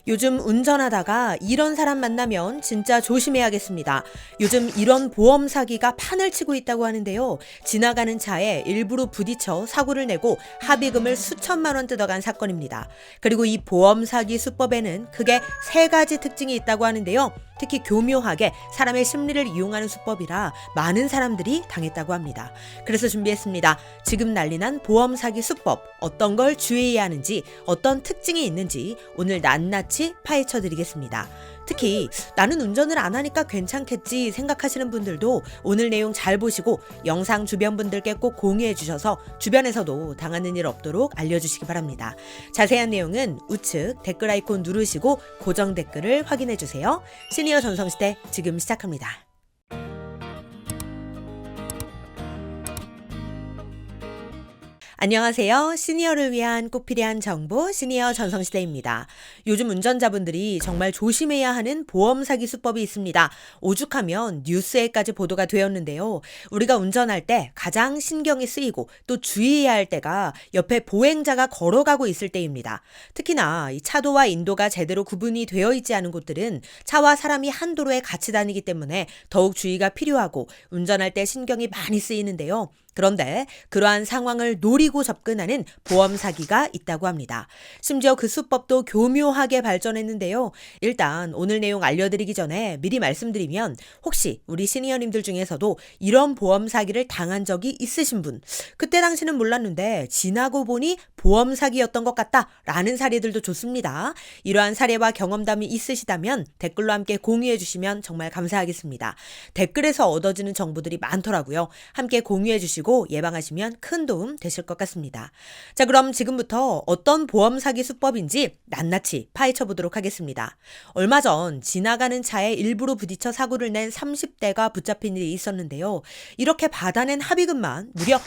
요즘 운전하다가 이런 사람 만나면 진짜 조심해야겠습니다. 요즘 이런 보험 사기가 판을 치고 있다고 하는데요. 지나가는 차에 일부러 부딪혀 사고를 내고 합의금을 수천만 원 뜯어간 사건입니다. 그리고 이 보험 사기 수법에는 크게 세 가지 특징이 있다고 하는데요. 특히 교묘하게 사람의 심리를 이용하는 수법이라 많은 사람들이 당했다고 합니다. 그래서 준비했습니다. 지금 난리난 보험 사기 수법, 어떤 걸 주의해야 하는지, 어떤 특징이 있는지 오늘 낱낱이 파헤쳐 드리겠습니다. 특히 나는 운전을 안 하니까 괜찮겠지 생각하시는 분들도 오늘 내용 잘 보시고 영상 주변 분들께 꼭 공유해 주셔서 주변에서도 당하는 일 없도록 알려주시기 바랍니다. 자세한 내용은 우측 댓글 아이콘 누르시고 고정 댓글을 확인해 주세요. 시니어 전성시대 지금 시작합니다. 안녕하세요. 시니어를 위한 꼭 필요한 정보 시니어 전성시대입니다. 요즘 운전자분들이 정말 조심해야 하는 보험 사기 수법이 있습니다. 오죽하면 뉴스에까지 보도가 되었는데요. 우리가 운전할 때 가장 신경이 쓰이고 또 주의해야 할 때가 옆에 보행자가 걸어가고 있을 때입니다. 특히나 이 차도와 인도가 제대로 구분이 되어 있지 않은 곳들은 차와 사람이 한 도로에 같이 다니기 때문에 더욱 주의가 필요하고 운전할 때 신경이 많이 쓰이는데요. 그런데 그러한 상황을 노리고 접근하는 보험 사기가 있다고 합니다. 심지어 그 수법도 교묘하게 발전했는데요. 일단 오늘 내용 알려드리기 전에 미리 말씀드리면 혹시 우리 시니어님들 중에서도 이런 보험 사기를 당한 적이 있으신 분, 그때 당시는 몰랐는데 지나고 보니 보험 사기였던 것 같다라는 사례들도 좋습니다. 이러한 사례와 경험담이 있으시다면 댓글로 함께 공유해 주시면 정말 감사하겠습니다. 댓글에서 얻어지는 정보들이 많더라고요. 함께 공유해 주시고 예방하시면 큰 도움 되실 것 같습니다. 자, 그럼 지금부터 어떤 보험 사기 수법인지 낱낱이 파헤쳐 보도록 하겠습니다. 얼마 전 지나가는 차에 일부러 부딪혀 사고를 낸 30대가 붙잡힌 일이 있었는데요. 이렇게 받아낸 합의금만 무려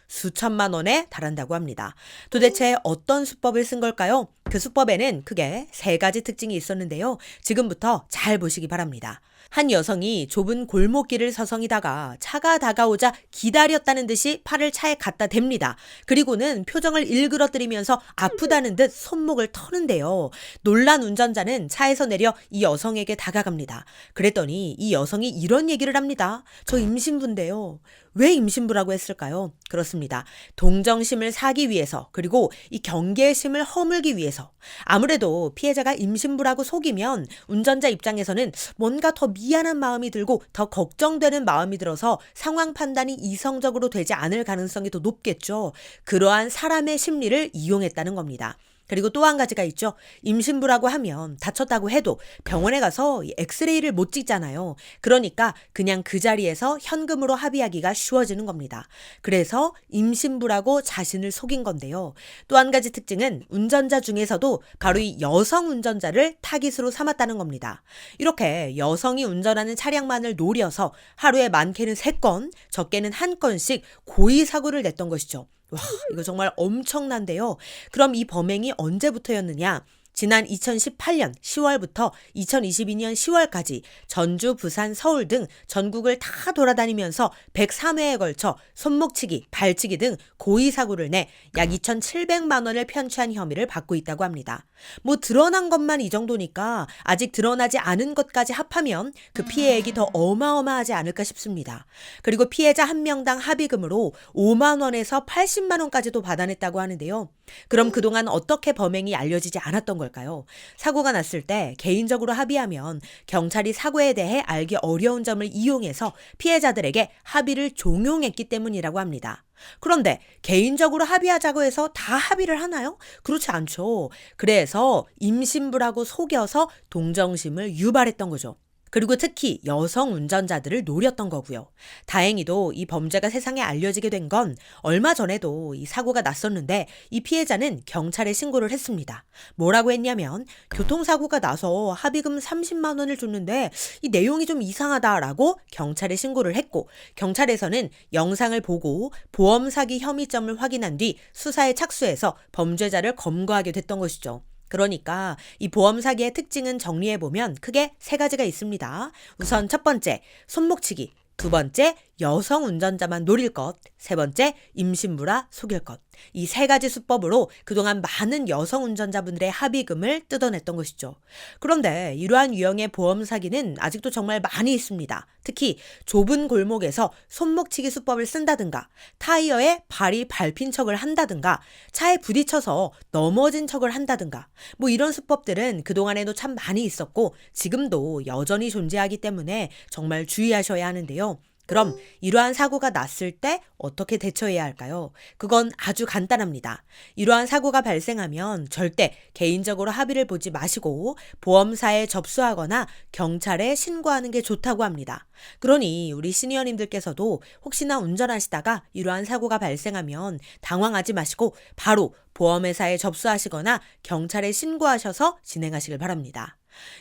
수천만 원에 달한다고 합니다. 도대체 어떤 수법을 쓴 걸까요? 그 수법에는 크게 세 가지 특징이 있었는데요. 지금부터 잘 보시기 바랍니다. 한 여성이 좁은 골목길을 서성이다가 차가 다가오자 기다렸다는 듯이 팔을 차에 갖다 댑니다. 그리고는 표정을 일그러뜨리면서 아프다는 듯 손목을 터는데요. 놀란 운전자는 차에서 내려 이 여성에게 다가갑니다. 그랬더니 이 여성이 이런 얘기를 합니다. 저 임신부인데요. 왜 임신부라고 했을까요? 그렇습니다. 동정심을 사기 위해서, 그리고 이 경계심을 허물기 위해서. 아무래도 피해자가 임신부라고 속이면 운전자 입장에서는 뭔가 더 미안한 마음이 들고 더 걱정되는 마음이 들어서 상황 판단이 이성적으로 되지 않을 가능성이 더 높겠죠. 그러한 사람의 심리를 이용했다는 겁니다. 그리고 또 한 가지가 있죠. 임신부라고 하면 다쳤다고 해도 병원에 가서 엑스레이를 못 찍잖아요. 그러니까 그냥 그 자리에서 현금으로 합의하기가 쉬워지는 겁니다. 그래서 임신부라고 자신을 속인 건데요. 또 한 가지 특징은 운전자 중에서도 바로 이 여성 운전자를 타깃으로 삼았다는 겁니다. 이렇게 여성이 운전하는 차량만을 노려서 하루에 많게는 3건, 적게는 1건씩 고의 사고를 냈던 것이죠. 와, 이거 정말 엄청난데요. 그럼 이 범행이 언제부터였느냐? 지난 2018년 10월부터 2022년 10월까지 전주, 부산, 서울 등 전국을 다 돌아다니면서 103회에 걸쳐 손목치기, 발치기 등 고의 사고를 내 약 2,700만 원을 편취한 혐의를 받고 있다고 합니다. 뭐 드러난 것만 이 정도니까 아직 드러나지 않은 것까지 합하면 그 피해액이 더 어마어마하지 않을까 싶습니다. 그리고 피해자 한 명당 합의금으로 5만 원에서 80만 원까지도 받아냈다고 하는데요. 그럼 그동안 어떻게 범행이 알려지지 않았던 걸까요? 사고가 났을 때 개인적으로 합의하면 경찰이 사고에 대해 알기 어려운 점을 이용해서 피해자들에게 합의를 종용했기 때문이라고 합니다. 그런데 개인적으로 합의하자고 해서 다 합의를 하나요? 그렇지 않죠. 그래서 임신부라고 속여서 동정심을 유발했던 거죠. 그리고 특히 여성 운전자들을 노렸던 거고요. 다행히도 이 범죄가 세상에 알려지게 된 건 얼마 전에도 이 사고가 났었는데 이 피해자는 경찰에 신고를 했습니다. 뭐라고 했냐면 교통사고가 나서 합의금 30만 원을 줬는데 이 내용이 좀 이상하다라고 경찰에 신고를 했고 경찰에서는 영상을 보고 보험 사기 혐의점을 확인한 뒤 수사에 착수해서 범죄자를 검거하게 됐던 것이죠. 그러니까 이 보험 사기의 특징은 정리해보면 크게 3가지가 있습니다. 우선 첫 번째, 손목치기. 두 번째, 여성 운전자만 노릴 것. 세 번째, 임신부라 속일 것. 이 세 가지 수법으로 그동안 많은 여성 운전자분들의 합의금을 뜯어냈던 것이죠. 그런데 이러한 유형의 보험 사기는 아직도 정말 많이 있습니다. 특히 좁은 골목에서 손목치기 수법을 쓴다든가, 타이어에 발이 밟힌 척을 한다든가, 차에 부딪혀서 넘어진 척을 한다든가, 뭐 이런 수법들은 그동안에도 참 많이 있었고 지금도 여전히 존재하기 때문에 정말 주의하셔야 하는데요. 그럼 이러한 사고가 났을 때 어떻게 대처해야 할까요? 그건 아주 간단합니다. 이러한 사고가 발생하면 절대 개인적으로 합의를 보지 마시고 보험사에 접수하거나 경찰에 신고하는 게 좋다고 합니다. 그러니 우리 시니어님들께서도 혹시나 운전하시다가 이러한 사고가 발생하면 당황하지 마시고 바로 보험회사에 접수하시거나 경찰에 신고하셔서 진행하시길 바랍니다.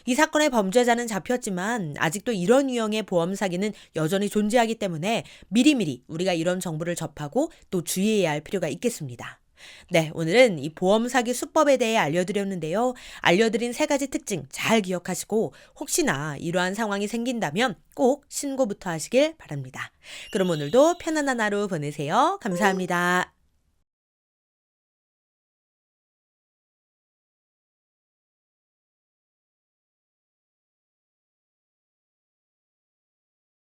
이 사건의 범죄자는 잡혔지만 아직도 이런 유형의 보험 사기는 여전히 존재하기 때문에 미리미리 우리가 이런 정보를 접하고 또 주의해야 할 필요가 있겠습니다. 네, 오늘은 이 보험 사기 수법에 대해 알려드렸는데요. 알려드린 세 가지 특징 잘 기억하시고 혹시나 이러한 상황이 생긴다면 꼭 신고부터 하시길 바랍니다. 그럼 오늘도 편안한 하루 보내세요. 감사합니다.